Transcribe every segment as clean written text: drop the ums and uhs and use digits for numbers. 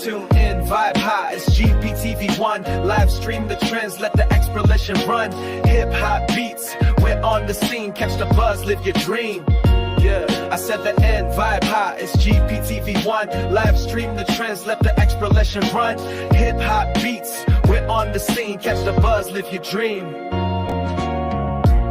Tune in, vibe high, it's GPTV1. Live stream the trends, let the exploration run. Hip hop beats, we're on the scene. Catch the buzz, live your dream. Yeah, I said the end, vibe high, it's GPTV1. Live stream the trends, let the exploration run. Hip hop beats, we're on the scene. Catch the buzz, live your dream.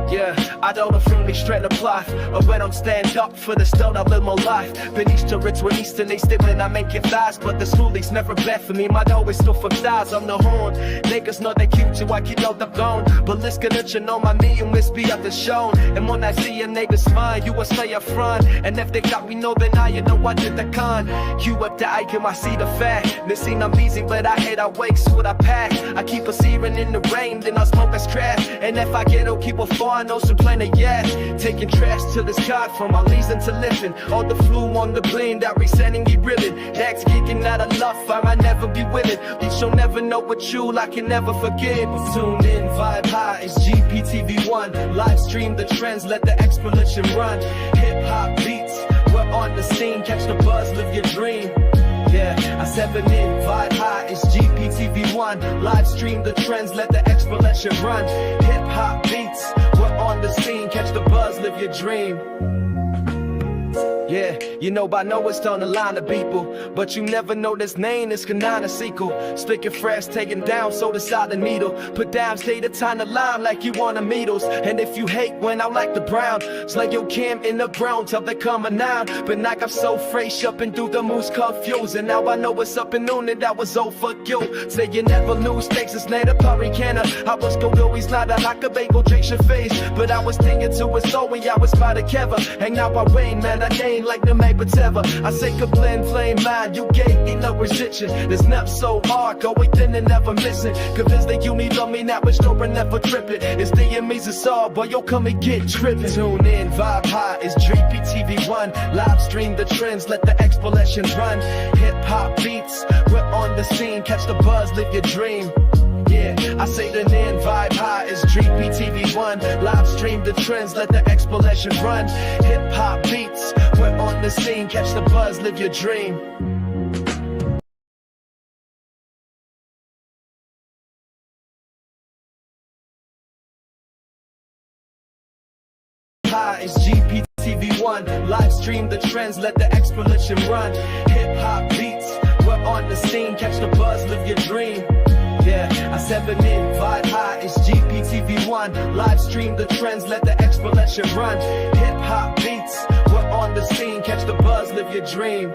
Yeah, I don't feel me straight apply. Or when I'm stand up for the stone, I live my life. Been east to rich when east and they still when I make it thighs. But the schoolie's never bad for me, my always still for thighs. I'm the horn, niggas know they cute too, I keep out the bone. But let's get it, you know my me and wish be up the shown. And when I see a neighbor smile, you will stay up front. And if they got me know, then I, you know I did the con. You up the icon, I see the fact. This scene I'm busy, but I hate I wake, so what I pack. I keep a searing in the rain, then I smoke as trash. And if I get I'll keep a far, I know some plenty, yeah. Taking trash to the sky from my leasing to living. All the flu on the blend, that resetting be reeling. Dax kicking out of love, I might never be willing. You shall never know what you, I can never forget. Tune in, vibe high, it's GPTV1. Live stream the trends, let the exploration run. Hip hop beats, we're on the scene. Catch the buzz, live your dream. Yeah, I 7 in, vibe high, it's GPTV1. Live stream the trends, let the exploration run. Hip hop beats, we're on the scene. Catch the buzz, live your dream. Yeah, you know by now it's on the line of people, but you never know this name is Kanana sequel. Sticking fresh, taking down, so decide the needle. Put down, stay the time to line like you want the needles. And if you hate when I like the brown, it's like your cam in the ground till they come a noun. But like I'm so fresh up and do the moves confused. And now I know what's up and noon and that was all for you. Say you never lose, takes it's not a hurricane. I was go always not a like a bagel, drink your face. But I was thinking to it so when I was by the cover. And now I rain, man, I ain't like the May whatever. I say blend flame mind, you gave me no restriction. This nap so hard, go within and never missing. Convinced that you need love me now, but store and never tripping. It's the enemies it's all, boy, you'll come and get tripping. Tune in, vibe high, it's GPTV1. Live stream the trends, let the exploration run. Hip hop beats, we're on the scene. Catch the buzz, live your dream. Yeah, I say the in, vibe high, it's GPTV1. Live stream the trends, let the exploration run. Hip hop beats, we're on the scene. Catch the buzz, live your dream. High, it's GPTV1. Live stream the trends, let the exploration run. Hip hop beats, we're on the scene. Catch the buzz, live your dream. Yeah, I 7 in, vibe high, it's GPTV1. Live stream the trends, let the exploration run. Hip hop beats, we're on the scene. Catch the buzz, live your dream.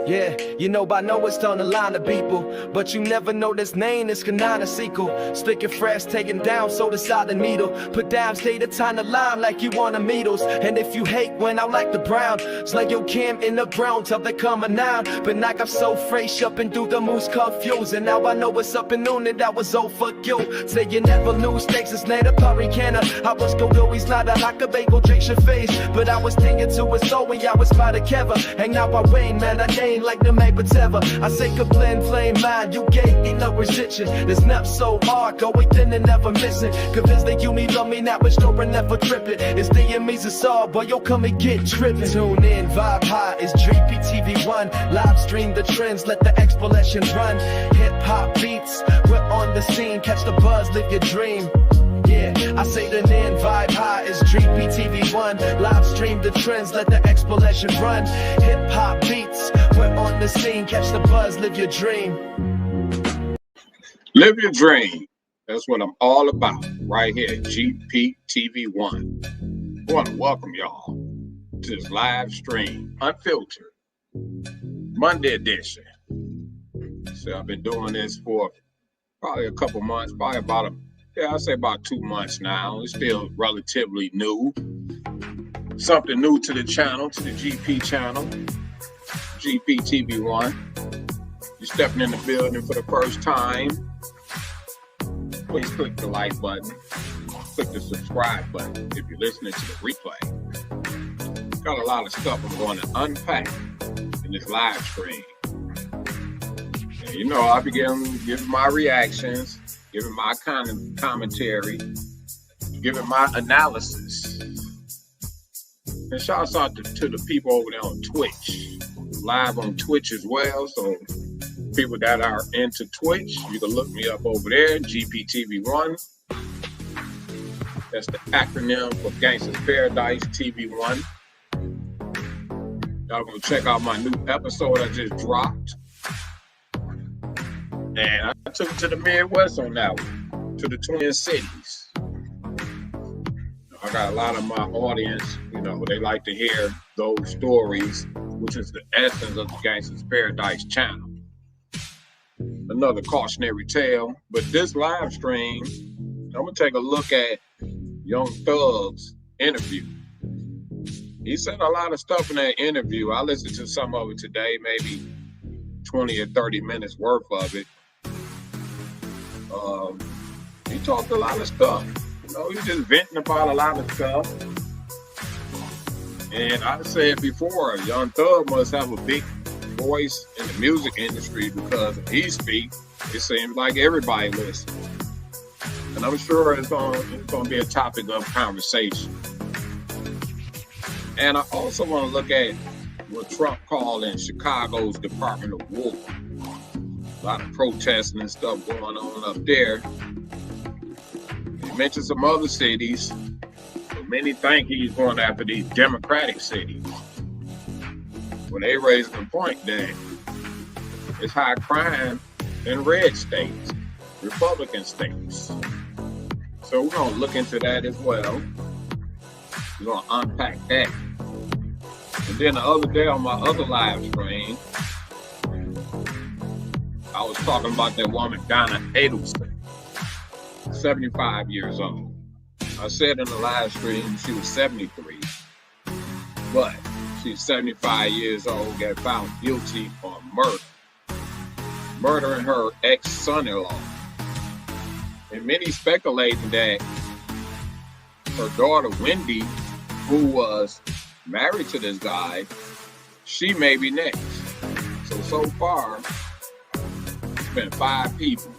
Yeah, you know by now it's on the line of people, but you never know this name is Kanana sequel. Sticking fresh, taking down, so decide the needle. Put down, stay the time to line like you want the needles. And if you hate when I like the brown, it's like your cam in the ground till they come a noun. But like I'm so fresh up and do the moves confused. And now I know what's up and noon and that was all for you. Say you never lose, takes it's not a hurricane. I was go always not a like a bagel, drink your face. But I was thinking to it so when I was by the cover. And now I rain, man, I ain't ain't like the make whatever. I say good blend, flame mind, you gay, ain't no restriction. This nap so hard, go within and never missing. Convinced that you me, love me, not with store and never tripping. It's the enemies of all, boy, yo, come and get tripping. Tune in, vibe high, it's GPTV1. Live stream the trends, let the explosions run. Hip hop beats, we're on the scene. Catch the buzz, live your dream. Yeah, I say the in, vibe high, it's GPTV1. Live stream the trends, let the explosion run. Hip hop beats, we're on the scene. Catch the buzz, live your dream. Live your dream. That's what I'm all about right here at GPTV1. I want to welcome y'all to this live stream, Unfiltered, Monday edition. So I've been doing this for probably a couple months, probably I'd say about 2 months now. It's still relatively new. Something new to the channel, to the GP channel, GPTV1. You're stepping in the building for the first time. Please click the like button. Click the subscribe button if you're listening to the replay. Got a lot of stuff I'm going to unpack in this live stream. And you know, I begin giving my reactions, giving my kind of commentary, giving my analysis. And shouts out to the people over there on Twitch, live on Twitch as well. So people that are into Twitch, you can look me up over there, GPTV1. That's the acronym for Gangsta's Paradise TV1. Y'all gonna check out my new episode I just dropped. And I took it to the Midwest on that one, to the Twin Cities. I got a lot of my audience, you know, they like to hear those stories, which is the essence of the Gangsta's Paradise channel. Another cautionary tale, but this live stream, I'm gonna take a look at Young Thug's interview. He said a lot of stuff in that interview. I listened to some of it today, maybe 20 or 30 minutes worth of it. He talked a lot of stuff. You know, he's just venting about a lot of stuff. And I said before, Young Thug must have a big voice in the music industry because if he speaks, it seems like everybody listens. And I'm sure it's going to be a topic of conversation. And I also want to look at what Trump called in Chicago's Department of War. A lot of protesting and stuff going on up there. He mentioned some other cities, but many think he's going after these Democratic cities. When they raise the point that it's high crime in red states, Republican states. So we're going to look into that as well. We're going to unpack that. And then the other day on my other live stream, I was talking about that woman, Wendi Adelson, 75 years old. I said in the live stream she was 73, but she's 75 years old, got found guilty on murdering her ex-son-in-law. And many speculating that her daughter, Wendi, who was married to this guy, she may be next. So far, there's been 5 people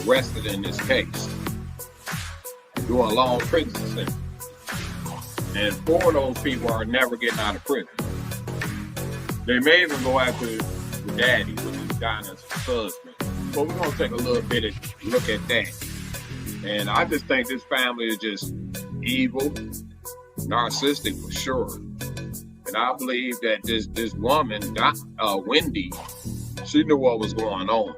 arrested in this case, doing long prison sentences. And 4 of those people are never getting out of prison. They may even go after the daddy, which is Dinah's husband. But we're going to take a little bit of look at that. And I just think this family is just evil, narcissistic for sure. And I believe that this woman, Wendi, she knew what was going on.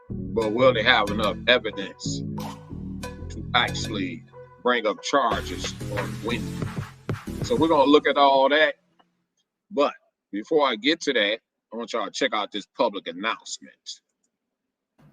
But will they have enough evidence to actually bring up charges on Wendi? So we're going to look at all that. But before I get to that, I want y'all to check out this public announcement.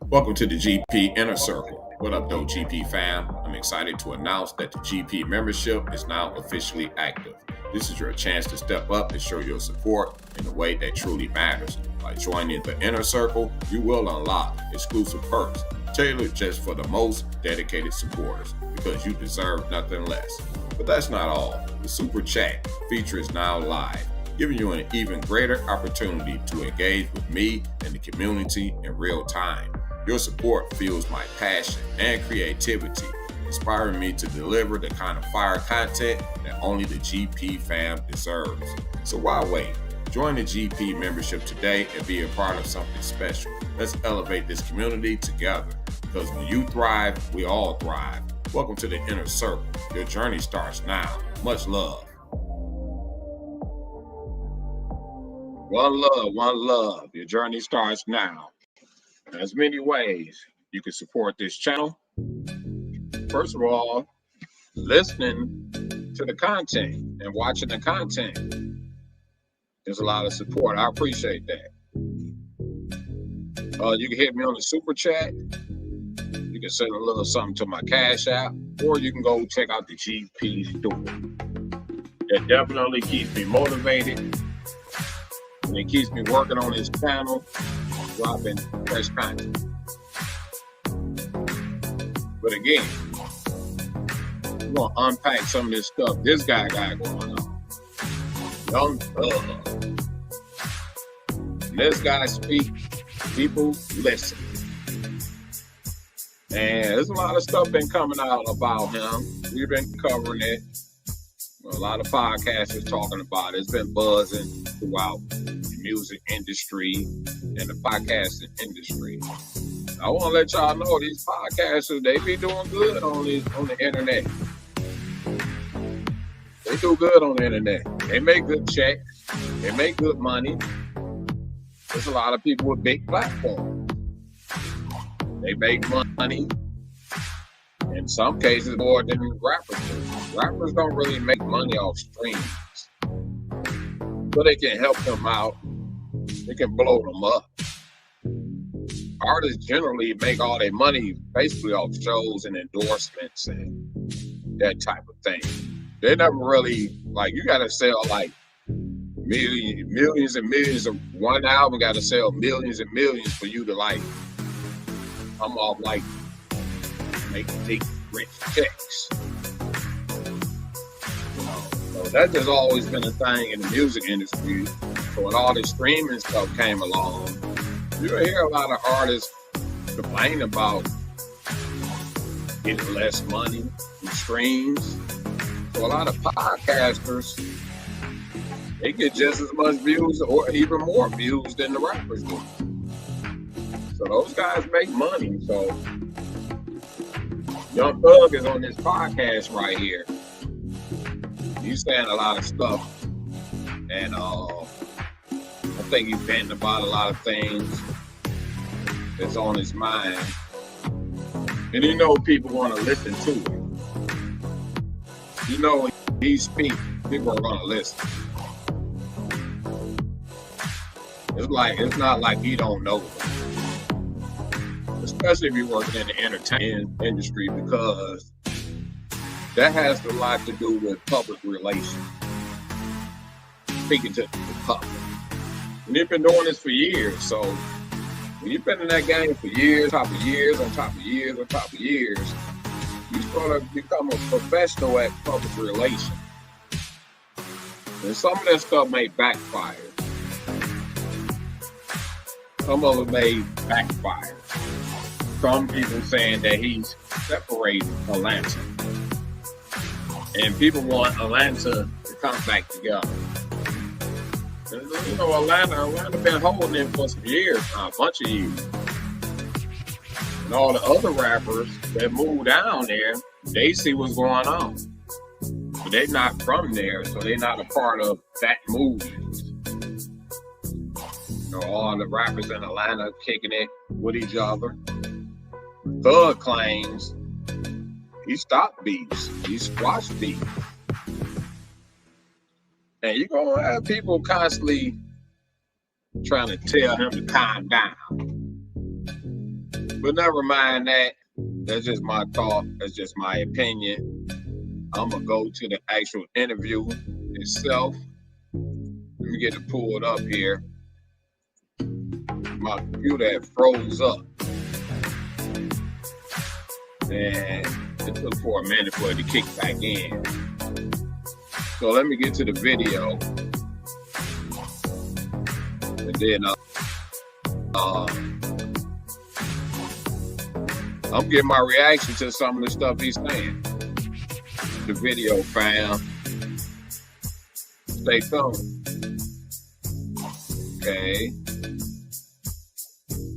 Welcome to the GP Inner Circle. What up, though, GP fam? I'm excited to announce that the GP membership is now officially active. This is your chance to step up and show your support in a way that truly matters. By joining the Inner Circle, you will unlock exclusive perks tailored just for the most dedicated supporters, because you deserve nothing less. But that's not all. The Super Chat feature is now live. giving you an even greater opportunity to engage with me and the community in real time. Your support fuels my passion and creativity, inspiring me to deliver the kind of fire content that only the GP fam deserves. So why wait? Join the GP membership today and be a part of something special. Let's elevate this community together, because when you thrive, we all thrive. Welcome to the inner circle. Your journey starts now. Much love. One love, one love. Your journey starts now. There's many ways you can support this channel. First of all, listening to the content and watching the content. There's a lot of support. I appreciate that. You can hit me on the super chat. You can send a little something to my Cash App, or you can go check out the GP store. That definitely keeps me motivated, and it keeps me working on this channel, dropping fresh content. But again, we're gonna unpack some of this stuff this guy got going on. Young Thug. When this guy speaks, people listen. And there's a lot of stuff been coming out about him. We've been covering it. A lot of podcasters talking about it. It's been buzzing throughout the music industry and the podcasting industry. I want to let y'all know these podcasters, they be doing good on the internet. They do good on the internet. They make good checks. They make good money. There's a lot of people with big platforms. They make money. In some cases, more than rappers do. Rappers don't really make money off streams. But they can help them out. They can blow them up. Artists generally make all their money basically off shows and endorsements and that type of thing. They never really, like, you gotta sell like millions and millions of one album, gotta sell millions and millions for you to like come off like make big rich checks. You know, so that has always been a thing in the music industry. So when all this streaming stuff came along, you hear a lot of artists complain about getting less money from streams. So a lot of podcasters, they get just as much views or even more views than the rappers do. So those guys make money. So Young Thug is on this podcast right here. He's saying a lot of stuff. And I think he's venting about a lot of things that's on his mind. And you know people want to listen to him. You know when he speaks, people are going to listen. It's not like he don't know them. Especially if you're working in the entertainment industry, because that has a lot to do with public relations. Speaking to the public. And you've been doing this for years, so when you've been in that game for years, on top of years, on top of years, on top of years, you're going to become a professional at public relations. And some of that stuff may backfire. Some of it may backfire. Some people saying that he's separated Atlanta. And people want Atlanta to come back together. And, you know, Atlanta been holding him for some years now, a bunch of years. And all the other rappers that moved down there, they see what's going on. But they're not from there, so they're not a part of that movement. You know, all the rappers in Atlanta kicking it with each other. Thug claims he stopped beefs. He squashed beef. And you're going to have people constantly trying to tell him to calm down. But never mind that. That's just my thought. That's just my opinion. I'm going to go to the actual interview itself. Let me get it pulled up here. My computer had froze up. And it took for a minute for it to kick back in. So let me get to the video And then I'm getting my reaction to some of the stuff he's saying. The video, fam. Stay tuned. Okay.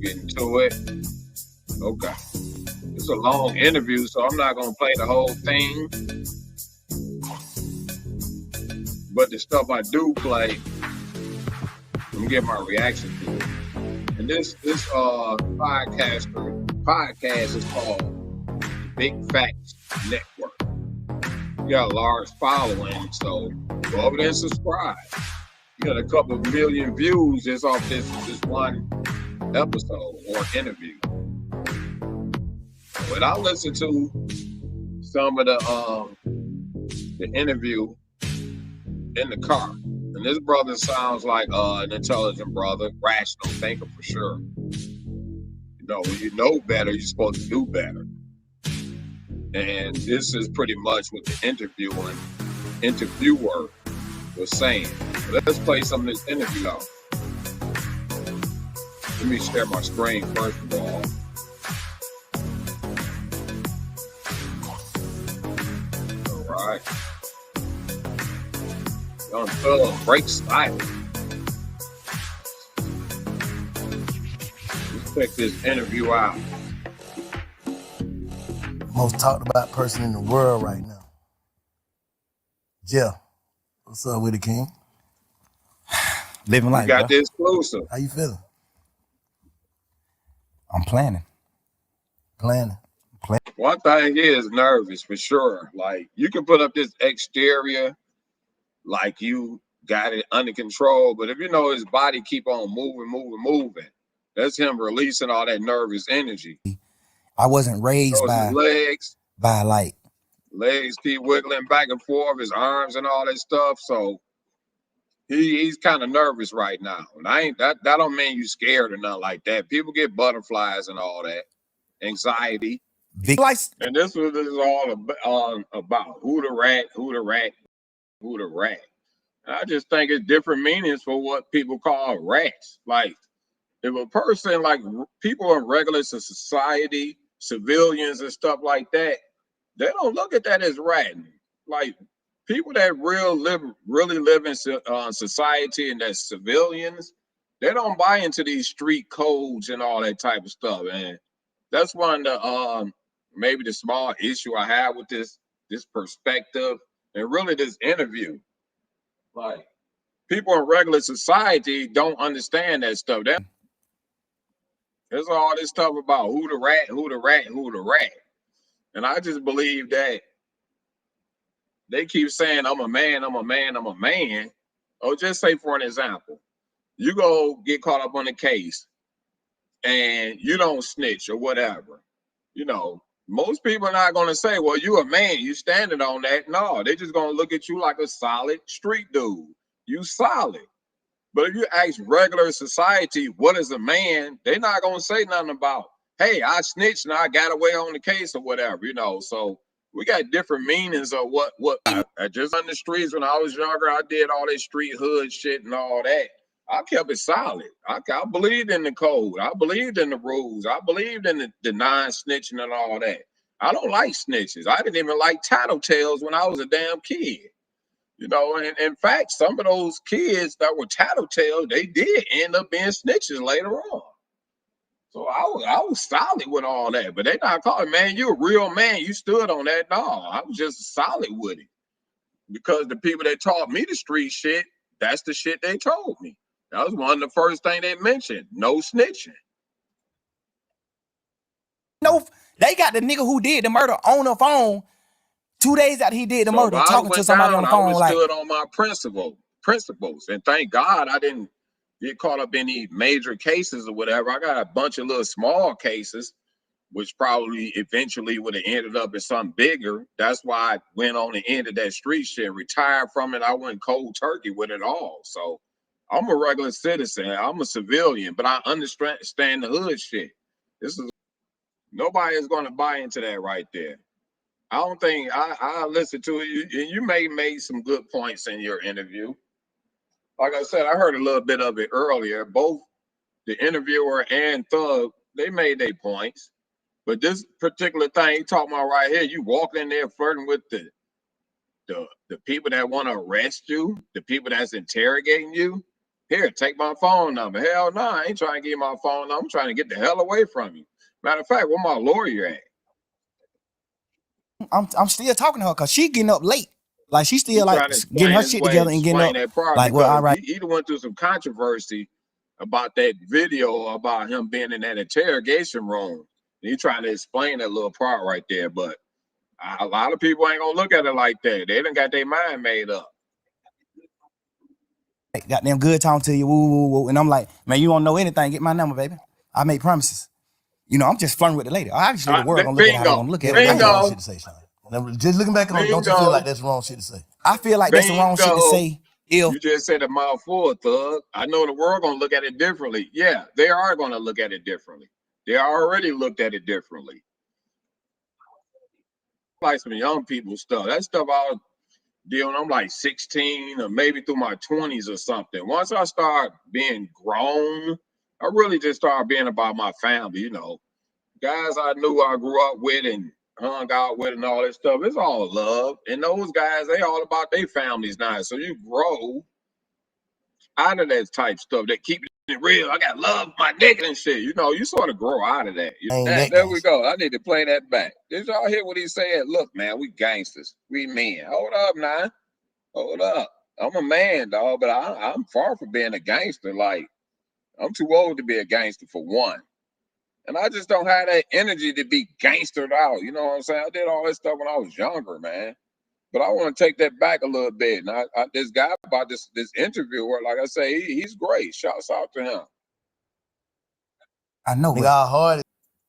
Getting to it. Okay. It's a long interview, so I'm not going to play the whole thing. But the stuff I do play, I'm getting my reaction to it. And this podcast is called Big Facts Network. You got a large following, so go over there and subscribe. You got a couple of million views just off this one episode or interview. But I listened to some of the interview in the car. And this brother sounds like an intelligent brother, rational thinker for sure. You know, when you know better, you're supposed to do better. And this is pretty much what the interviewer was saying. But let's play some of this interview out. Let me share my screen first of all. All right. Unfiltered break style. Let's check this interview out. Most talked about person in the world right now. Jeff, what's up with it, King? Living life, You got bro. the exclusive. How you feeling? I'm planning. Planning. One thing is nervous for sure. Like you can put up this exterior, like you got it under control, but if you know his body keep on moving, that's him releasing all that nervous energy. I wasn't raised So his legs keep wiggling back and forth, his arms and all that stuff. So he's kind of nervous right now. And that don't mean you scared or nothing like that. People get butterflies and all that, anxiety. And this was all about who the rat. And I just think it's different meanings for what people call rats. Like if a person, like people in regular society, civilians and stuff like that, they don't look at that as ratting. Like people that really live in society and that's civilians, they don't buy into these street codes and all that type of stuff. And that's one of the maybe the small issue I have with this perspective and really this interview. Like people in regular society don't understand that stuff. There's all this stuff about who the rat. And I just believe that they keep saying, I'm a man. Or just say, for an example, you go get caught up on a case and you don't snitch or whatever. You know, most people are not going to say, well, you a man, you standing on that. No, they're just going to look at you like a solid street dude. You solid. But if you ask regular society, what is a man? They're not going to say nothing about, hey, I snitched and I got away on the case or whatever, you know. So we got different meanings of what I just on the streets when I was younger, I did all that street hood shit and all that. I kept it solid. I believed in the code. I believed in the rules. I believed in the non-snitching and all that. I don't like snitches. I didn't even like tattletales when I was a damn kid. You know, and in fact, some of those kids that were tattletales, they did end up being snitches later on. So I was solid with all that, but they not calling, man, you a real man. You stood on that. No, I was just solid with it. Because the people that taught me the street shit, that's the shit they told me. That was one of the first things they mentioned. No snitching. No, they got the nigga who did the murder on the phone 2 days after he did the murder, talking to somebody on the phone. I stood on my principles. And thank God I didn't get caught up in any major cases or whatever. I got a bunch of little small cases, which probably eventually would have ended up in something bigger. That's why I went on the end of that street shit, retired from it. I went cold turkey with it all. So I'm a regular citizen. I'm a civilian, but I understand the hood shit. Nobody is going to buy into that right there. I don't think I listened to it. You may make some good points in your interview. like I said, I heard a little bit of it earlier. Both the interviewer and Thug, they made their points. But this particular thing he talking about right here, you walk in there flirting with the people that want to arrest you, the people that's interrogating you. Here, take my phone number. Hell no, I ain't trying to give my phone number. I'm trying to get the hell away from you. Matter of fact, where my lawyer at? I'm still talking to her because she getting up late. Like she still like Trying to getting her explain his shit way, together and getting explain up. that part Like, well, all because right. he went through some controversy about that video about him being in that interrogation room. He trying to explain that little part right there, but a lot of people ain't gonna look at it like that. They done got their mind made up. Goddamn good talking to you, woo, woo, woo. And I'm like, man, you don't know anything. Get my number, baby. I make promises. You know, I'm just flirting with the lady. Obviously, the world gonna look at how they gonna look at it. That's wrong shit to say, Sean. Just looking back on it, don't you feel like that's wrong shit to say? I feel like that's the wrong shit to say. If you just said a mouthful, Thug. I know the world gonna look at it differently. Yeah, they are gonna look at it differently. They already looked at it differently. Like some young people stuff. That stuff I was dealing. I'm like 16 or maybe through my 20s or something. Once I start being grown, I really just started being about my family. You know, guys I knew I grew up with and hung out with and all that stuff. It's all love. And those guys, they all about their families now. So you grow out of that type stuff that keep it real. I got love my nigga and shit. You know, you sort of grow out of that. There we go. I need to play that back. Did y'all hear what he said? Look, man, we gangsters. We men. Hold up now. Hold up. I'm a man, dog, but I'm far from being a gangster. Like, I'm too old to be a gangster for one. And I just don't have that energy to be gangstered out. You know what I'm saying? I did all this stuff when I was younger, man. But I want to take that back a little bit. And this guy about this interviewer, like I say, he's great. Shouts out to him. I know how hard.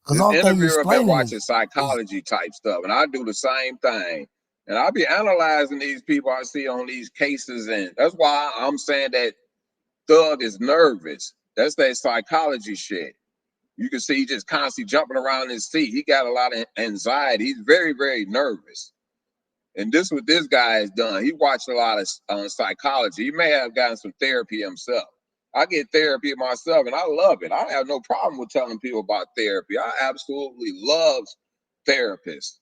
This interviewer been watching psychology type stuff, and I do the same thing. And I be analyzing these people I see on these cases, and that's why I'm saying that Thug is nervous. That's that psychology shit. You can see he just constantly jumping around in his seat. He got a lot of anxiety. He's very, very nervous. And this is what this guy has done. He watched a lot of psychology. He may have gotten some therapy himself. I get therapy myself, and I love it. I have no problem with telling people about therapy. I absolutely love therapists.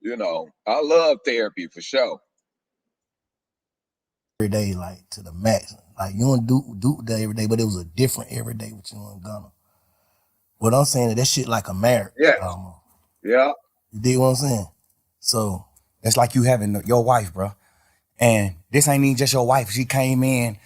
You know, I love therapy for sure. Every day, like to the max. Like you don't do that every day, but it was a different every day with you and Gunna. What I'm saying is that shit like a marriage. Yeah. Yeah. You dig what I'm saying? So that's like you having your wife, bro. And this ain't even just your wife. She came in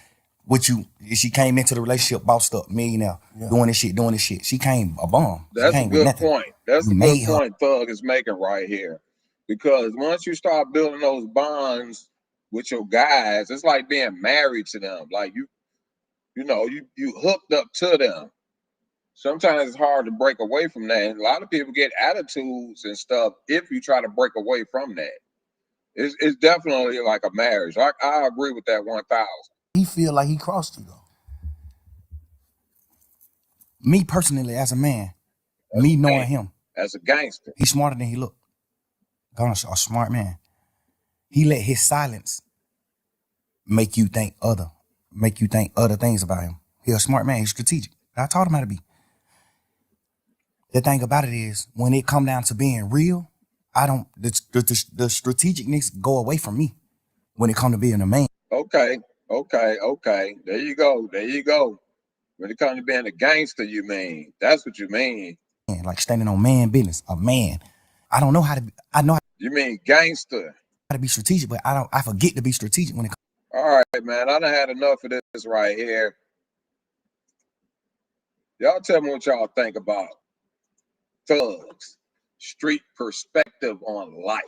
with you. She came into the relationship bossed up, millionaire, doing this shit. She came a bum. That's a good point. That's a good point Thug is making right here. Because once you start building those bonds with your guys, it's like being married to them. Like you know, you hooked up to them. Sometimes it's hard to break away from that. And a lot of people get attitudes and stuff if you try to break away from that. It's definitely like a marriage. I agree with that 1,000. He feel like he crossed you though. Me personally, as a man, me knowing him. As a gangster. He's smarter than he look. Gunna's a smart man. He let his silence make you think other things about him. He's a smart man. He's strategic. I taught him how to be. The thing about it is, when it come down to being real, the strategicness go away from me when it come to being a man. Okay. There you go. When it comes to being a gangster, you mean. That's what you mean. Like standing on man business, a man. I don't know how to be, You mean gangster. How to be strategic, but I forget to be strategic when it comes. All right, man. I done had enough of this right here. Y'all tell me what y'all think about Thug's street perspective on life.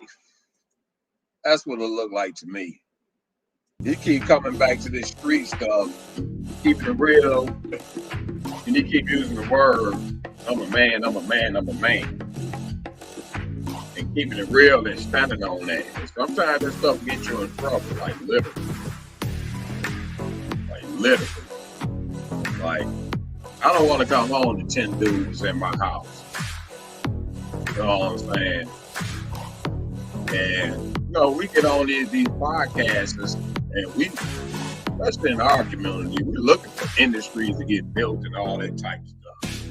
That's what it looked like to me. He keep coming back to this street stuff, keeping it real, and he keep using the word, I'm a man. And keeping it real and standing on that. And sometimes that stuff gets you in trouble, like literally. Like, I don't want to come home to 10 dudes in my house. You know what I'm saying? And, you know, we get on these podcasters and we especially in our community, we're looking for industries to get built and all that type of stuff.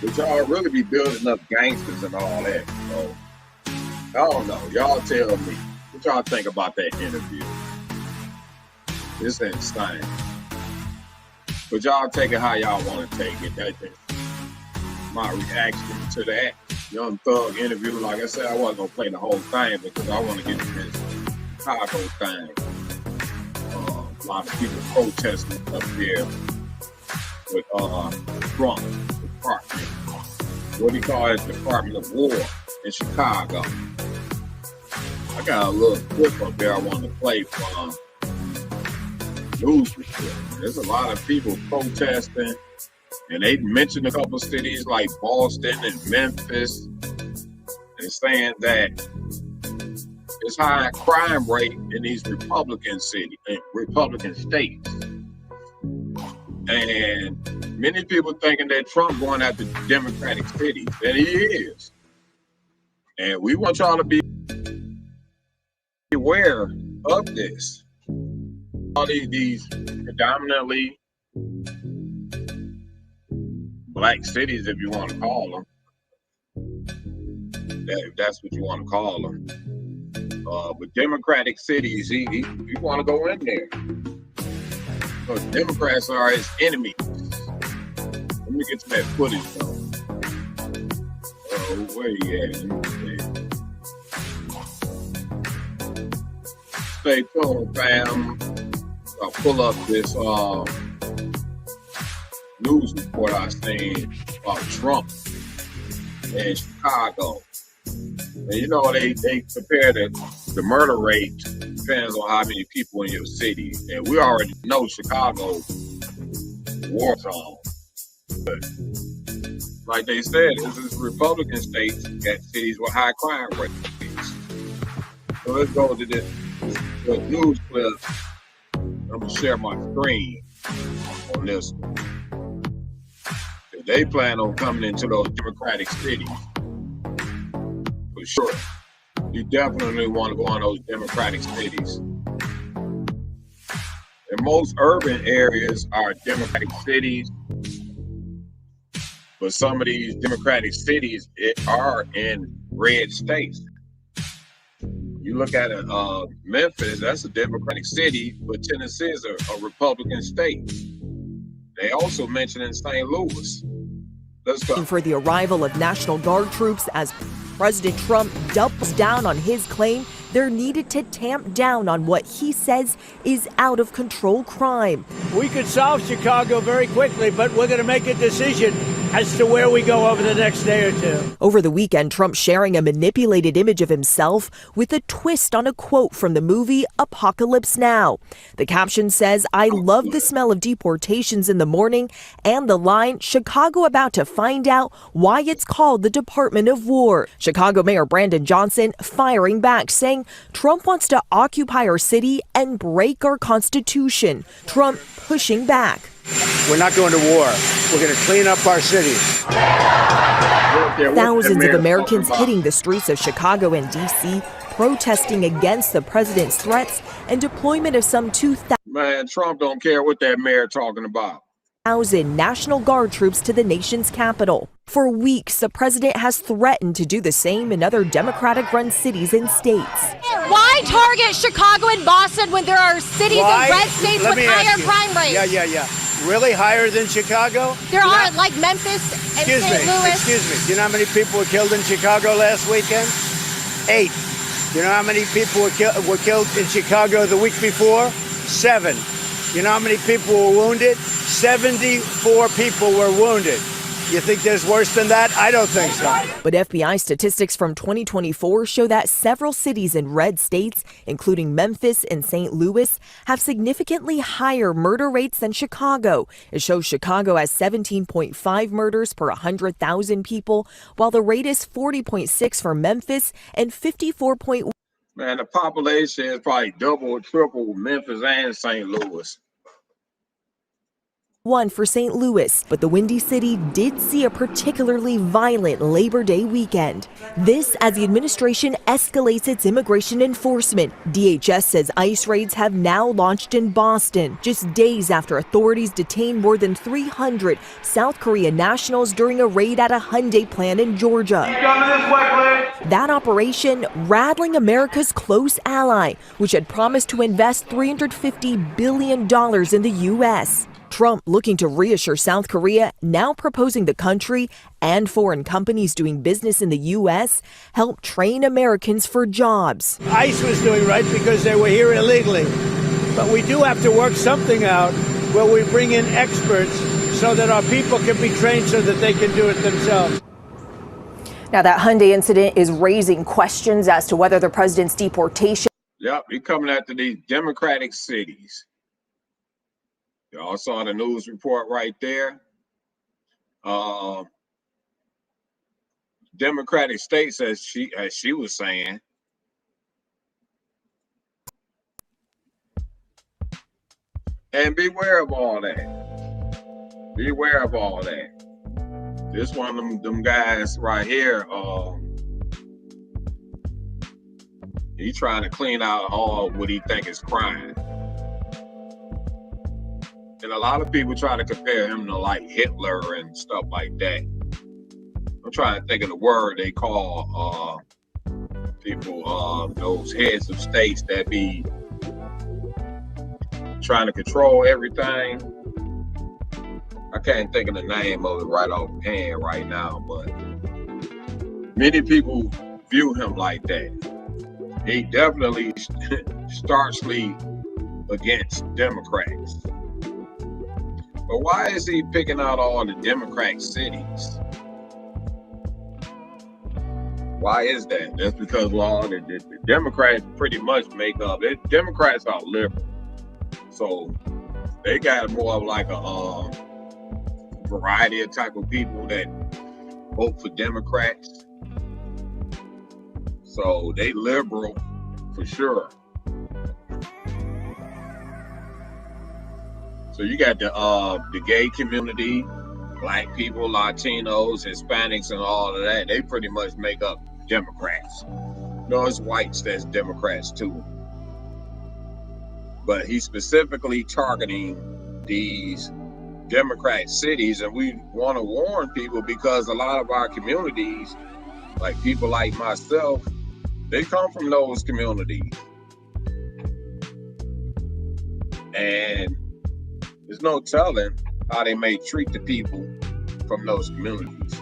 But y'all really be building up gangsters and all that. So, I don't know. Y'all tell me. What y'all think about that interview? It's insane. But y'all take it how y'all want to take it. That's my reaction to that Young Thug interview. Like I said, I wasn't going to play the whole thing because I want to get to this Chicago thing. A lot of people protesting up there with Trump department. What do you call it? Department of War in Chicago. I got a little clip up there I want to play from news report. There's a lot of people protesting, and they mentioned a couple cities like Boston and Memphis, and saying that it's high crime rate in these Republican cities, Republican states. And many people thinking that Trump going after Democratic cities, and he is. And we want y'all to be aware of this. All these predominantly black cities, if you want to call them, if that's what you want to call them. But Democratic cities, he want to go in there. Because Democrats are his enemies. Let me get to that footage though. Where you at? Let me see. Stay tuned, fam. I'll pull up this news report I seen about Trump in Chicago. And you know, they compare the murder rate depends on how many people in your city. And we already know Chicago war zone. But like they said, this is Republican states got cities with high crime rates. So let's go to this news clip. I'm gonna share my screen on this one. They plan on coming into those Democratic cities. For sure. You definitely want to go in those Democratic cities. And most urban areas are Democratic cities, but some of these Democratic cities are in red states. You look at Memphis, that's a Democratic city, but Tennessee is a Republican state. They also mentioned in St. Louis. Let's go. For the arrival of National Guard troops as President Trump doubles down on his claim they're needed to tamp down on what he says is out of control crime. We could solve Chicago very quickly, but we're going to make a decision as to where we go over the next day or two. Over the weekend, Trump sharing a manipulated image of himself with a twist on a quote from the movie Apocalypse Now. The caption says, "I love the smell of deportations in the morning," and the line, "Chicago about to find out why it's called the Department of War." Chicago Mayor Brandon Johnson firing back, saying Trump wants to occupy our city and break our Constitution. Trump pushing back. We're not going to war. We're going to clean up our cities. Thousands of Americans hitting the streets of Chicago and D.C., protesting against the president's threats and deployment of some 2,000 Man, Trump don't care what that mayor talking about. National Guard troops to the nation's capital. For weeks, the president has threatened to do the same in other Democratic-run cities and states. Why target Chicago and Boston when there are cities in red states with higher crime rates? Yeah. Really higher than Chicago? There are, like Memphis and St. Louis. Excuse me. Do you know how many people were killed in Chicago last weekend? 8. Do you know how many people were killed in Chicago the week before? 7. You know how many people were wounded? 74 people were wounded. You think there's worse than that? I don't think so. But FBI statistics from 2024 show that several cities in red states, including Memphis and St. Louis, have significantly higher murder rates than Chicago. It shows Chicago has 17.5 murders per 100,000 people, while the rate is 40.6 for Memphis and 54.1. Man, the population is probably double or triple Memphis and St. Louis. One for St. Louis, but the Windy City did see a particularly violent Labor Day weekend. This as the administration escalates its immigration enforcement. DHS says ICE raids have now launched in Boston, just days after authorities detained more than 300 South Korean nationals during a raid at a Hyundai plant in Georgia. That operation rattling America's close ally, which had promised to invest $350 billion in the U.S. Trump looking to reassure South Korea, now proposing the country and foreign companies doing business in the U.S. help train Americans for jobs. ICE was doing right because they were here illegally. But we do have to work something out where we bring in experts so that our people can be trained so that they can do it themselves. Now, that Hyundai incident is raising questions as to whether the president's deportation. Yep, he's coming after these Democratic cities. Y'all saw the news report right there. Democratic states, as she was saying. And beware of all that. Beware of all that. This one of them guys right here, he trying to clean out all what he think is crime. And a lot of people try to compare him to like Hitler and stuff like that. I'm trying to think of the word they call people, those heads of states that be trying to control everything. I can't think of the name of it right offhand right now, but many people view him like that. He definitely staunchly against Democrats. But why is he picking out all the Democrat cities? Why is that? That's because the Democrats pretty much make up. Democrats are liberal, so they got more of like a variety of type of people that vote for Democrats. So they liberal for sure. So you got the gay community, black people, Latinos, Hispanics, and all of that. They pretty much make up Democrats. No, it's whites that's Democrats too. But he's specifically targeting these Democrat cities, and we want to warn people because a lot of our communities, like people like myself, they come from those communities. And there's no telling how they may treat the people from those communities.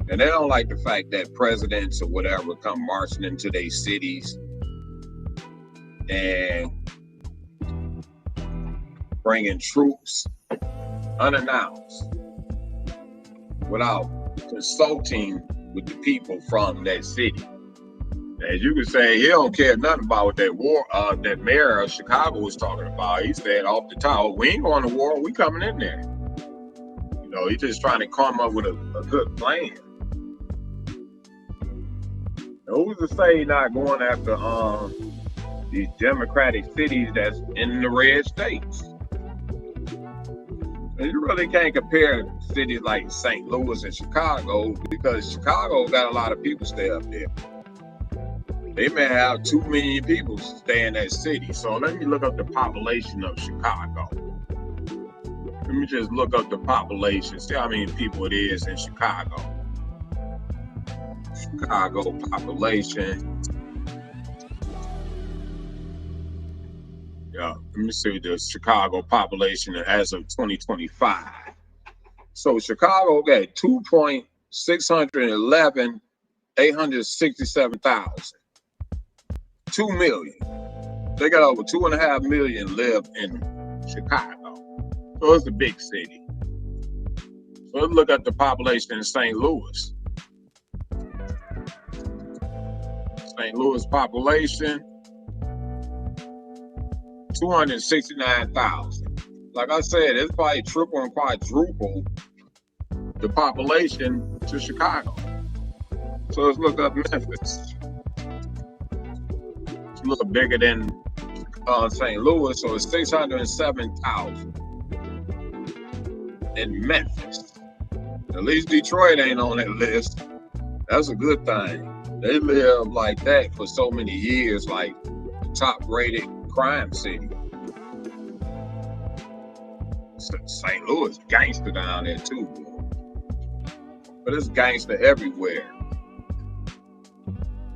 And they don't like the fact that presidents or whatever come marching into their cities and bringing troops unannounced without consulting with the people from that city. As you can say, he don't care nothing about what that war, that mayor of Chicago was talking about. He said off the top, we ain't going to war, we coming in there. You know, he's just trying to come up with a good plan. Now, who's to say not going after these Democratic cities that's in the red states? And you really can't compare cities like St. Louis and Chicago because Chicago got a lot of people stay up there. They may have 2 million people stay in that city. So let me look up the population of Chicago. Let me just look up the population, see how many people it is in Chicago. Chicago population. Yeah, let me see the Chicago population as of 2025. So Chicago got 2,611,867,000. 2 million. They got over 2.5 million live in Chicago. So it's a big city. So let's look at the population in St. Louis. St. Louis population, 269,000. Like I said, it's probably triple and quadruple the population to Chicago. So let's look up Memphis. It's a little bigger than St. Louis, so it's 607,000. in Memphis. At least Detroit ain't on that list. That's a good thing. They lived like that for so many years, like top-rated crime city. St. Louis, gangster down there too, boy. But it's gangster everywhere.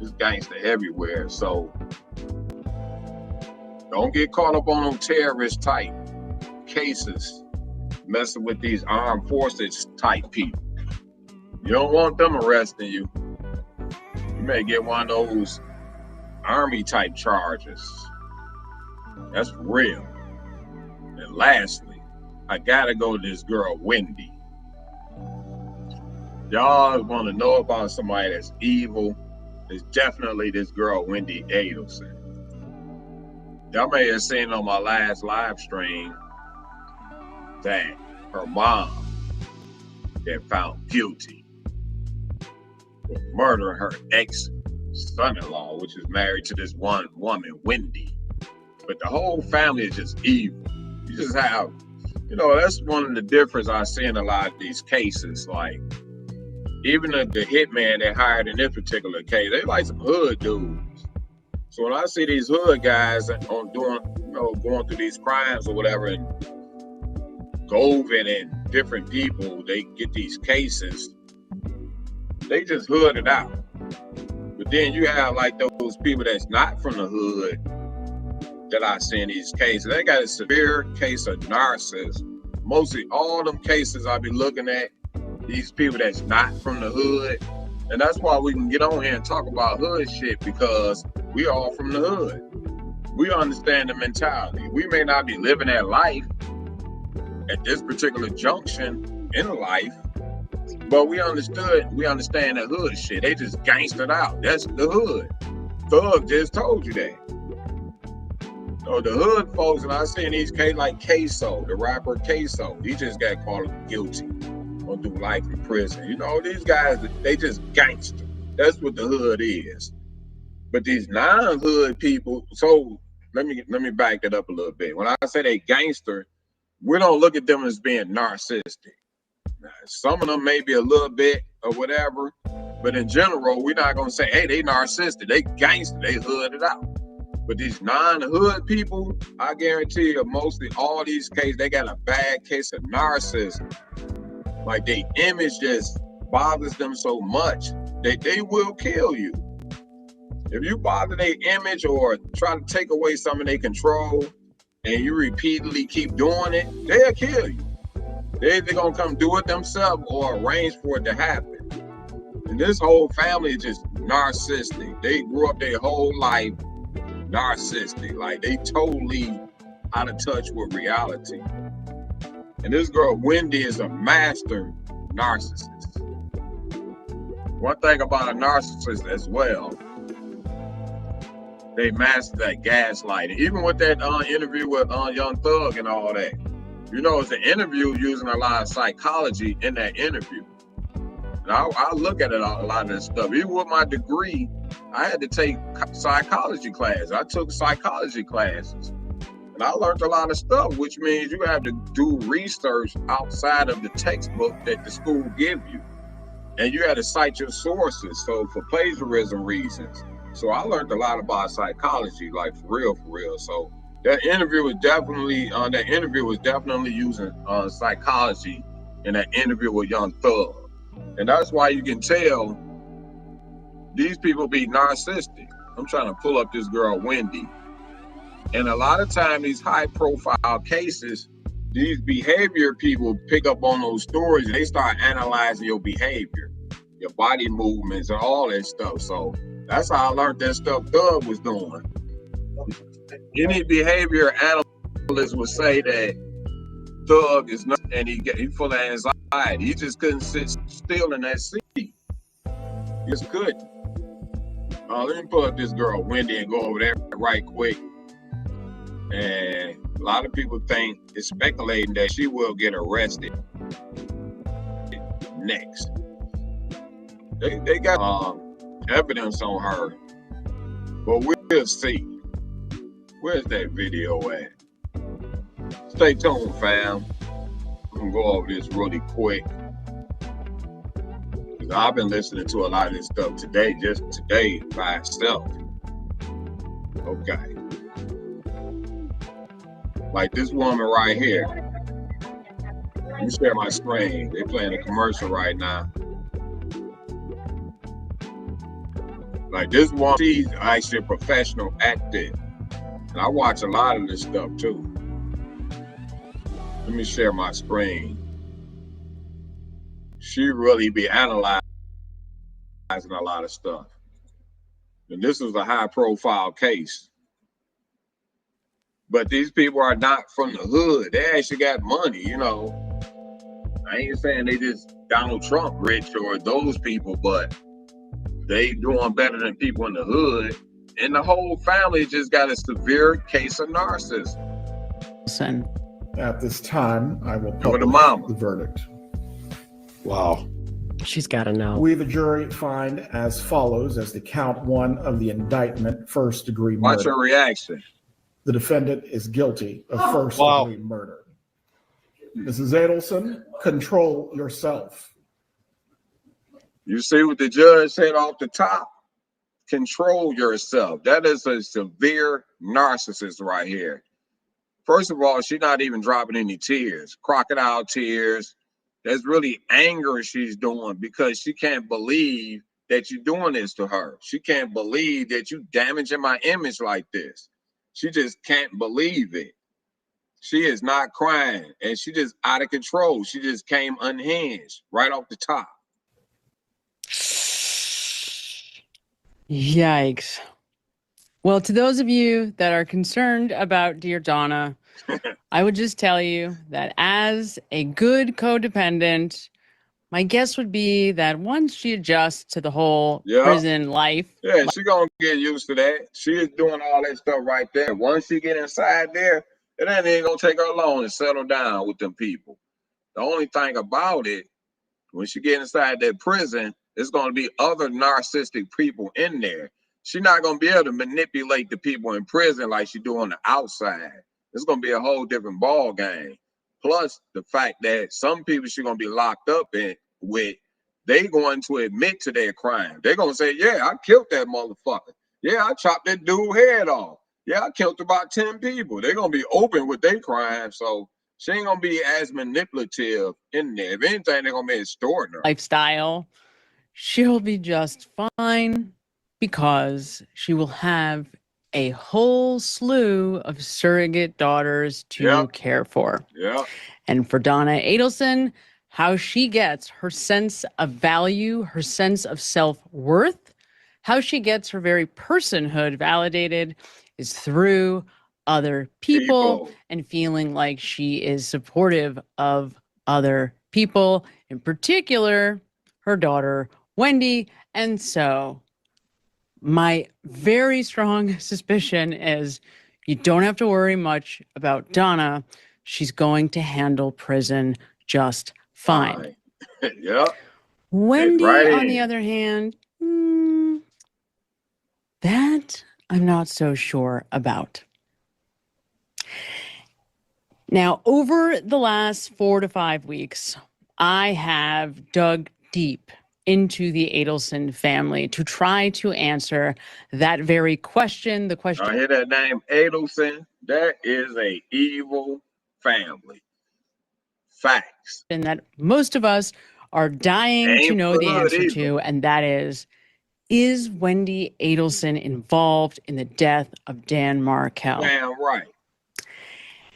It's gangster everywhere. So don't get caught up on them terrorist type cases, messing with these armed forces type people. You don't want them arresting you. You may get one of those army type charges. That's for real. And lastly, I gotta go to this girl, Wendi. Y'all want to know about somebody that's evil? It's definitely this girl, Wendi Adelson. Y'all may have seen on my last live stream that her mom got found guilty for murdering her ex-son-in-law, which is married to this one woman, Wendi. But the whole family is just evil. You just have, that's one of the differences I see in a lot of these cases. Like, even the hitman they hired in this particular case, they like some hood dudes. So when I see these hood guys going through these crimes or whatever, and Govan and different people, they get these cases, they just hood it out. But then you have like those people that's not from the hood that I see in these cases. They got a severe case of narcissism. Mostly all them cases I be looking at, these people that's not from the hood. And that's why we can get on here and talk about hood shit, because we all from the hood. We understand the mentality. We may not be living that life at this particular junction in life, but we understand the hood shit. They just gangstered out. That's the hood. Thug just told you that. So the hood folks, and I see in these cases like Queso, the rapper Queso, he just got caught guilty. Gonna do life in prison. These guys, they just gangster. That's what the hood is. But these non-hood people, so let me back that up a little bit. When I say they gangster, we don't look at them as being narcissistic. Some of them may be a little bit or whatever, but in general, we're not gonna say, hey, they narcissistic. They gangster, they hood it out. But these non-hood people, I guarantee you, mostly all these cases, they got a bad case of narcissism. Like, their image just bothers them so much that they will kill you. If you bother their image or try to take away some of their control and you repeatedly keep doing it, they'll kill you. They're either gonna come do it themselves or arrange for it to happen. And this whole family is just narcissistic. They grew up their whole life narcissistic. Like, they totally out of touch with reality. And this girl, Wendi, is a master narcissist. One thing about a narcissist as well, they master that gaslighting. Even with that interview with Young Thug and all that. It's an interview using a lot of psychology in that interview. And I look at it, a lot of that stuff. Even with my degree, I had to take psychology classes. I took psychology classes. And I learned a lot of stuff, which means you have to do research outside of the textbook that the school give you. And you had to cite your sources, so for plagiarism reasons. So I learned a lot about psychology, like for real. So that interview was definitely using psychology in that interview with Young Thug. And that's why you can tell these people be narcissistic. I'm trying to pull up this girl, Wendi. And a lot of time, these high profile cases, these behavior people pick up on those stories and they start analyzing your behavior, your body movements and all that stuff. So that's how I learned that stuff Thug was doing. Any behavior analyst would say that Thug is not, and he full of anxiety. He just couldn't sit still in that seat. He just couldn't. Let me pull up this girl, Wendi, and go over there right quick. And a lot of people it's speculating that she will get arrested next. They got evidence on her, but we'll see. Where's that video at? Stay tuned, fam. I'm gonna go over this really quick. Because I've been listening to a lot of this stuff today, just today by itself. Okay. Like this woman right here. Let me share my screen. They're playing a commercial right now. Like this woman, she's actually a professional actor. And I watch a lot of this stuff too. Let me share my screen. She really be analyzing a lot of stuff. And this was a high profile case. But these people are not from the hood. They actually got money, you know. I ain't saying they just Donald Trump rich or those people, but they doing better than people in the hood. And the whole family just got a severe case of narcissism. At this time, I will publish the verdict. Wow. She's got to know. We, the jury, find as follows as the count one of the indictment, first-degree murder. Watch her reaction. The defendant is guilty of first-degree murder. Mrs. Adelson, control yourself. You see what the judge said off the top? Control yourself. That is a severe narcissist right here. First of all, she's not even dropping any tears, crocodile tears. There's really anger she's doing because she can't believe that you're doing this to her. She can't believe that you damaging my image like this. She just can't believe it. She is not crying, and she just out of control. She just came unhinged right off the top. Yikes. Well, to those of you that are concerned about dear Donna, I would just tell you that as a good codependent, my guess would be that once she adjusts to the whole prison life. Yeah, she's going to get used to that. She is doing all that stuff right there. Once she get inside there, it ain't going to take her long to settle down with them people. The only thing about it, when she get inside that prison, there's going to be other narcissistic people in there. She's not going to be able to manipulate the people in prison like she do on the outside. It's going to be a whole different ball game. Plus the fact that some people she's going to be locked up with, they going to admit to their crime. They're going to say, yeah, I killed that motherfucker. Yeah, I chopped that dude's head off. Yeah, I killed about 10 people. They're going to be open with their crime. So she ain't going to be as manipulative in there. If anything, they're going to be extorting her. Lifestyle. She'll be just fine because she will have a whole slew of surrogate daughters to care for. Yeah. And for Donna Adelson, how she gets her sense of value, her sense of self-worth, how she gets her very personhood validated is through other people and feeling like she is supportive of other people, in particular, her daughter, Wendi. And so my very strong suspicion is you don't have to worry much about Donna. She's going to handle prison just fine. Yeah. Wendi, on the other hand, that I'm not so sure about. Now, over the last 4 to 5 weeks, I have dug deep into the Adelson family to try to answer that very question. The question. I hear that name, Adelson. That is a evil family. Facts. And that most of us are dying to know the answer to, and that is Wendi Adelson involved in the death of Dan Markel? Damn right.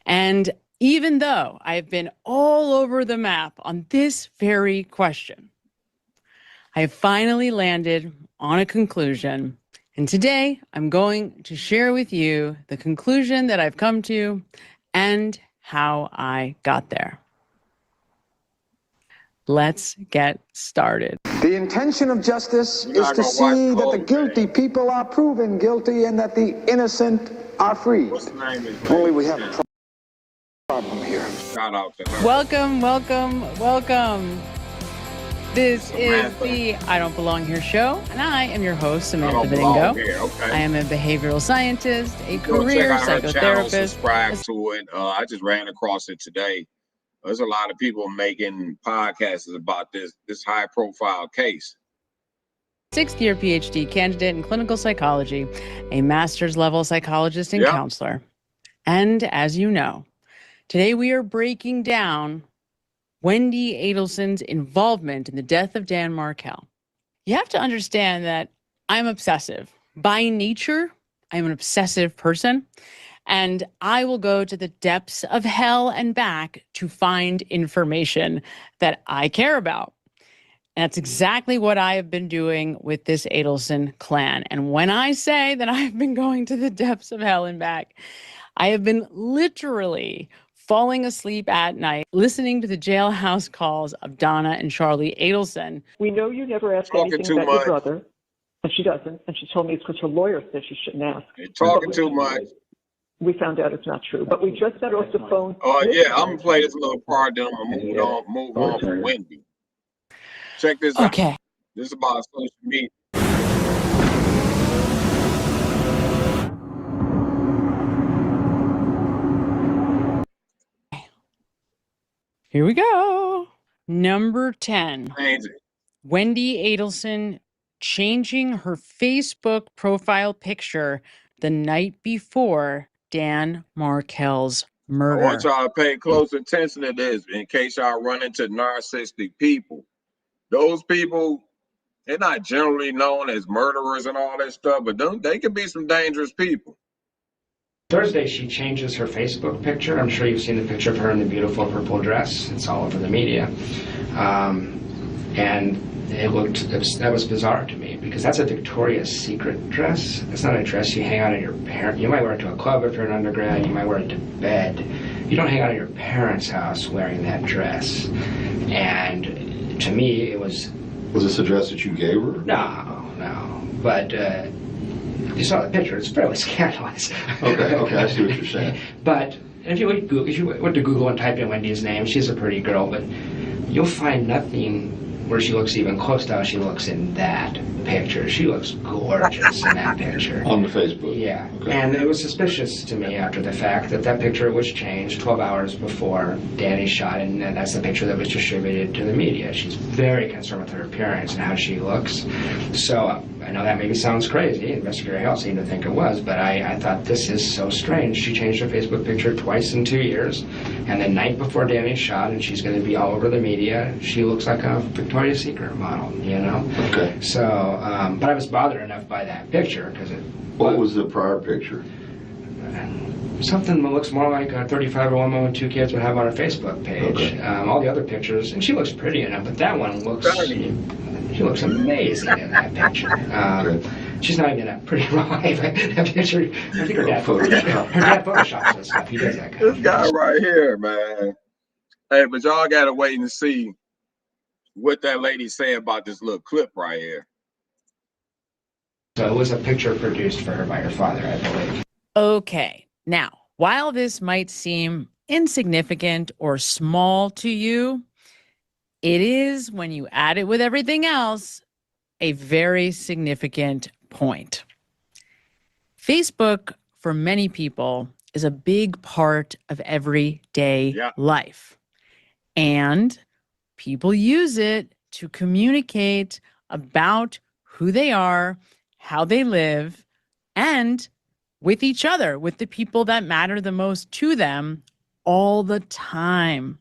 And even though I've been all over the map on this very question, I have finally landed on a conclusion. And today I'm going to share with you the conclusion that I've come to and how I got there. Let's get started. The intention of justice is to see that the guilty people are proven guilty and that the innocent are freed. Only we have a problem here. Shout out to her. Welcome, welcome, welcome. This is the I Don't Belong Here show, and I am your host, Samantha Benigno. Okay. I am a behavioral scientist, a career psychotherapist. Subscribe to it. I just ran across it today. There's a lot of people making podcasts about this high profile case. Sixth-year PhD candidate in clinical psychology, a master's level psychologist and counselor. And as you know, today we are breaking down Wendi Adelson's involvement in the death of Dan Markel. You have to understand that I'm obsessive. By nature, I'm an obsessive person, and I will go to the depths of hell and back to find information that I care about. And that's exactly what I have been doing with this Adelson clan. And when I say that I've been going to the depths of hell and back, I have been literally falling asleep at night, listening to the jailhouse calls of Donna and Charlie Adelson. We know you never ask anything about your brother, and she doesn't. And she told me it's because her lawyer said she shouldn't ask. You're talking too much. We found out it's not true, but we just got off the phone. Oh, yeah, I'm going to play this little part, then I'm going to move on from Wendi. Check this out. Okay. This is about social media. Here we go. Number 10. Amazing. Wendi Adelson changing her Facebook profile picture the night before Dan Markel's murder. I want y'all to pay close attention to this in case y'all run into narcissistic people. Those people, they're not generally known as murderers and all that stuff, but they can be some dangerous people. Thursday, she changes her Facebook picture. I'm sure you've seen the picture of her in the beautiful purple dress. It's all over the media. And that was bizarre to me because that's a Victoria's Secret dress. It's not a dress you hang out at your parents. You might wear it to a club if you're an undergrad. You might wear it to bed. You don't hang out at your parents' house wearing that dress. And to me, it was... Was this a dress that you gave her? No. But you saw the picture. It's fairly scandalous. Okay, I see what you're saying. But if you went to Google and type in Wendy's name, she's a pretty girl, but you'll find nothing where she looks even close to how she looks in that picture. She looks gorgeous in that picture. On the Facebook? Yeah. Okay. And it was suspicious to me after the fact that picture was changed 12 hours before Danny shot, and that's the picture that was distributed to the media. She's very concerned with her appearance and how she looks. So I know that maybe sounds crazy. Investigator Hale seemed to think it was, but I thought this is so strange. She changed her Facebook picture twice in 2 years, and the night before Danny shot, and she's going to be all over the media, she looks like a Victoria's Secret model, you know? Okay. So, but I was bothered enough by that picture because it... What was the prior picture? Something that looks more like a 35-year-old woman with 2 kids would have on her Facebook page. Okay. All the other pictures, and she looks pretty enough, but that one looks... She looks amazing in that picture. She's not even in a pretty life. That picture, I think her dad photoshops and stuff. He does that kind This guy right here, man. Hey, but y'all got to wait and see what that lady say about this little clip right here. So it was a picture produced for her by her father, I believe. Okay. Now, while this might seem insignificant or small to you, it is, when you add it with everything else, a very significant point. Facebook, for many people, is a big part of everyday life. And people use it to communicate about who they are, how they live, and with each other, with the people that matter the most to them all the time.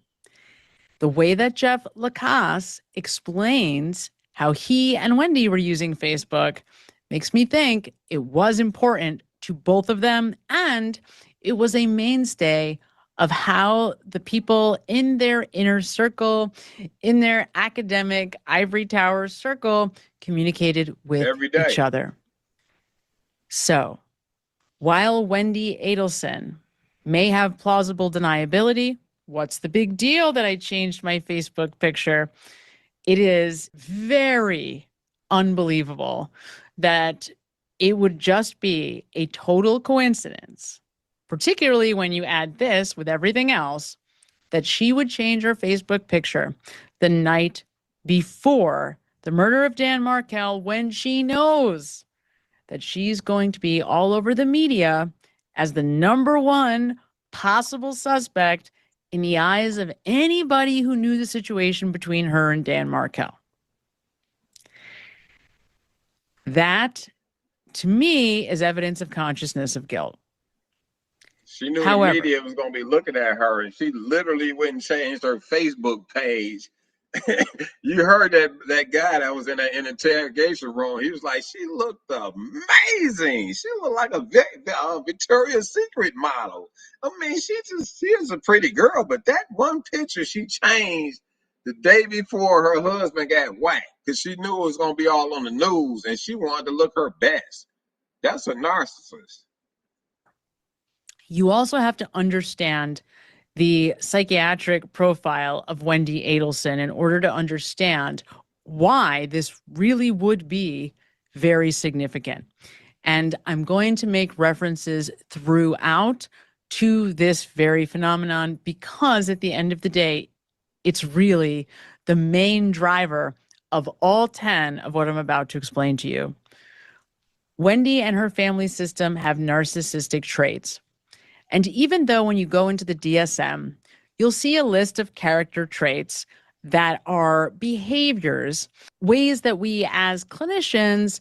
The way that Jeff Lacasse explains how he and Wendi were using Facebook makes me think it was important to both of them, and it was a mainstay of how the people in their inner circle, in their academic ivory tower circle, communicated with each other. So, while Wendi Adelson may have plausible deniability, what's the big deal that I changed my Facebook picture? It is very unbelievable that it would just be a total coincidence, particularly when you add this with everything else, that she would change her Facebook picture the night before the murder of Dan Markel, when she knows that she's going to be all over the media as the #1 possible suspect in the eyes of anybody who knew the situation between her and Dan Markel. That, to me, is evidence of consciousness of guilt. She knew However, the media was going to be looking at her, and she literally wouldn't change her Facebook page. You heard that guy that was in an interrogation room. He was like, she looked amazing. She looked like a Victoria's Secret model. I mean, she is a pretty girl, but that one picture she changed the day before her husband got whacked because she knew it was going to be all on the news, and she wanted to look her best. That's a narcissist. you also have to understand the psychiatric profile of Wendi Adelson in order to understand why this really would be very significant. And I'm going to make references throughout to this very phenomenon because at the end of the day, it's really the main driver of all 10 of what I'm about to explain to you. Wendi and her family system have narcissistic traits. And even though when you go into the DSM, you'll see a list of character traits that are behaviors, ways that we as clinicians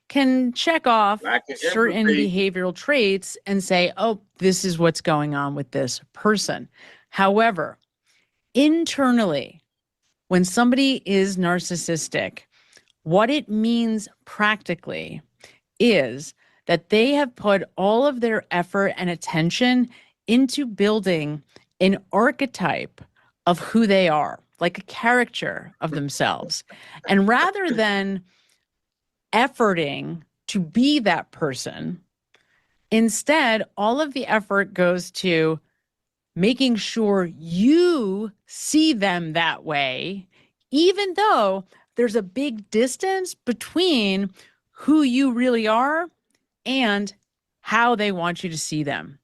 can check off certain behavioral traits and say, oh, this is what's going on with this person. However, internally, when somebody is narcissistic, what it means practically is that they have put all of their effort and attention into building an archetype of who they are, like a caricature of themselves. And rather than efforting to be that person, instead, all of the effort goes to making sure you see them that way, even though there's a big distance between who you really are and how they want you to see them.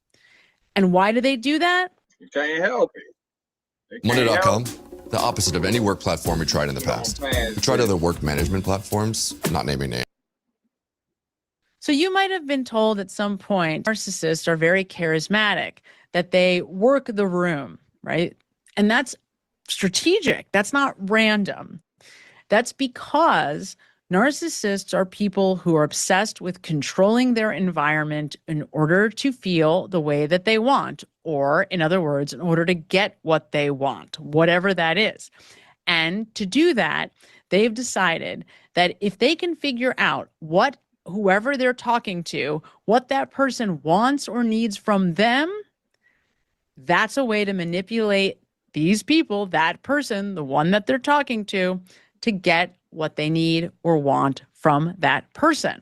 And why do they do that? You can't help it. Monday.com, the opposite of any work platform we tried in the past. We tried other work management platforms, not naming names. So you might have been told at some point, narcissists are very charismatic, that they work the room, right? And that's strategic. That's not random. That's because narcissists are people who are obsessed with controlling their environment in order to feel the way that they want, or in other words, in order to get what they want, whatever that is. And to do that, they've decided that if they can figure out what whoever they're talking to, what that person wants or needs from them, that's a way to manipulate these people, that person, the one that they're talking to get what they need or want from that person.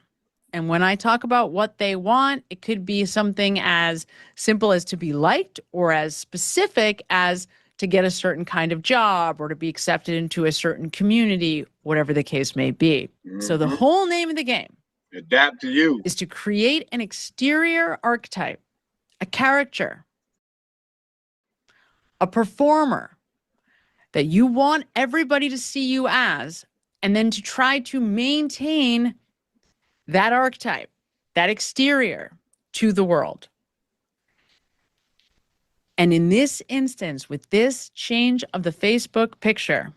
And when I talk about what they want, it could be something as simple as to be liked or as specific as to get a certain kind of job or to be accepted into a certain community, whatever the case may be. Mm-hmm. So the whole name of the game, adapt to you, is to create an exterior archetype, a character, a performer that you want everybody to see you as, and then to try to maintain that archetype, that exterior to the world. And in this instance, with this change of the Facebook picture,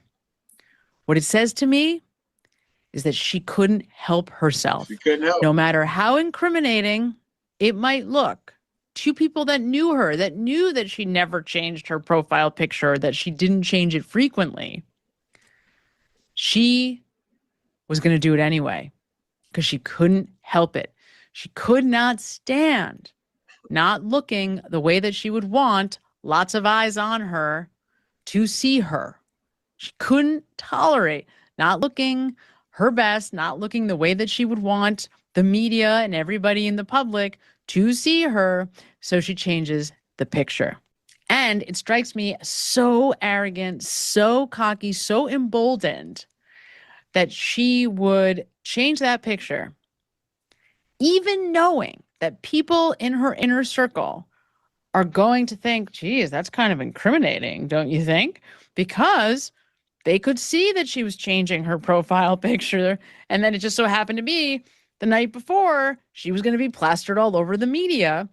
what it says to me is that she couldn't help herself. She couldn't help. No matter how incriminating it might look to people that knew her, that knew that she never changed her profile picture, that she didn't change it frequently, she was going to do it anyway because she couldn't help it. She could not stand not looking the way that she would want lots of eyes on her to see her. She couldn't tolerate not looking her best, not looking the way that she would want the media and everybody in the public to see her. So she changes the picture. And it strikes me so arrogant, so cocky, so emboldened that she would change that picture, even knowing that people in her inner circle are going to think, geez, that's kind of incriminating, don't you think? Because they could see that she was changing her profile picture, and then it just so happened to be the night before she was going to be plastered all over the media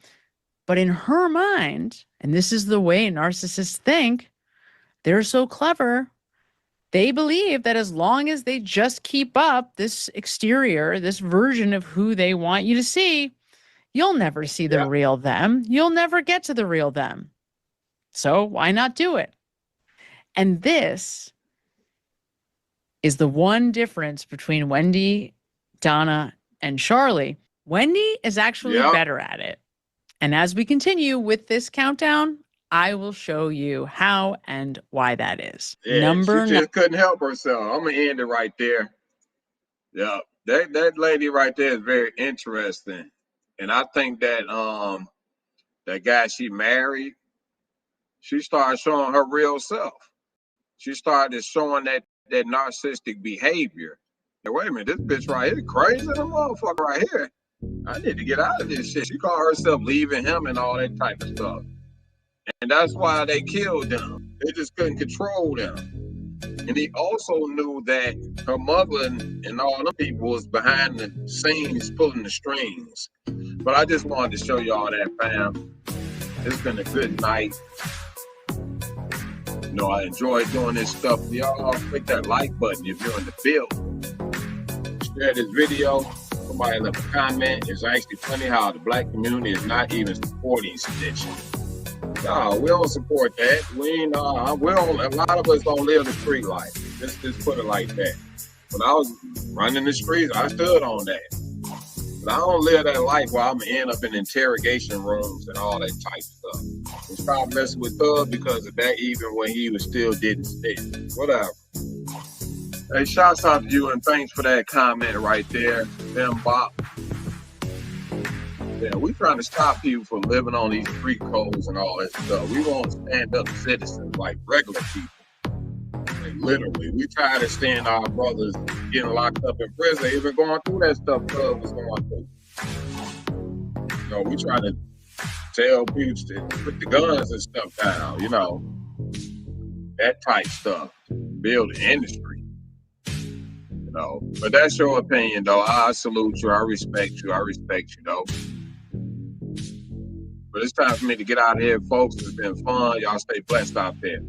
But in her mind, and this is the way narcissists think, they're so clever. They believe that as long as they just keep up this exterior, this version of who they want you to see, you'll never see the real them. You'll never get to the real them. So why not do it? And this is the one difference between Wendi, Donna, and Charlie. Wendi is actually better at it. And as we continue with this countdown, I will show you how and why that is. Yeah, she just couldn't help herself. I'm gonna end it right there. Yeah, that lady right there is very interesting, and I think that that guy she married, she started showing her real self. She started showing that narcissistic behavior. Now, wait a minute, this bitch right here crazy, the motherfucker right here. I need to get out of this shit. She called herself leaving him and all that type of stuff. And that's why they killed them. They just couldn't control them. And he also knew that her mother and all them people was behind the scenes pulling the strings. But I just wanted to show y'all that, fam. It's been a good night. You know, I enjoy doing this stuff. Y'all click that like button if you're in the field. Share this video. Somebody left a comment. It's actually funny how the black community is not even supporting sedition. No, we don't support that. We don't. A lot of us don't live the street life. Just put it like that. When I was running the streets, I stood on that. But I don't live that life where I'm gonna end up in interrogation rooms and all that type of stuff. And stop messing with Thug because of that, even when he was still didn't stick. Whatever. Hey, shouts out to you and thanks for that comment right there, Them Bop. Yeah, we trying to stop people from living on these street codes and all that stuff. We want stand-up citizens like regular people. Like, literally, we tired of seeing our brothers getting locked up in prison, even going through that stuff Thug was going through. You know, we trying to tell people to put the guns and stuff down, you know, that type stuff, build an industry. You know, but that's your opinion, though. I salute you. I respect you. Though. But it's time for me to get out of here, folks. It's been fun. Y'all stay blessed out there.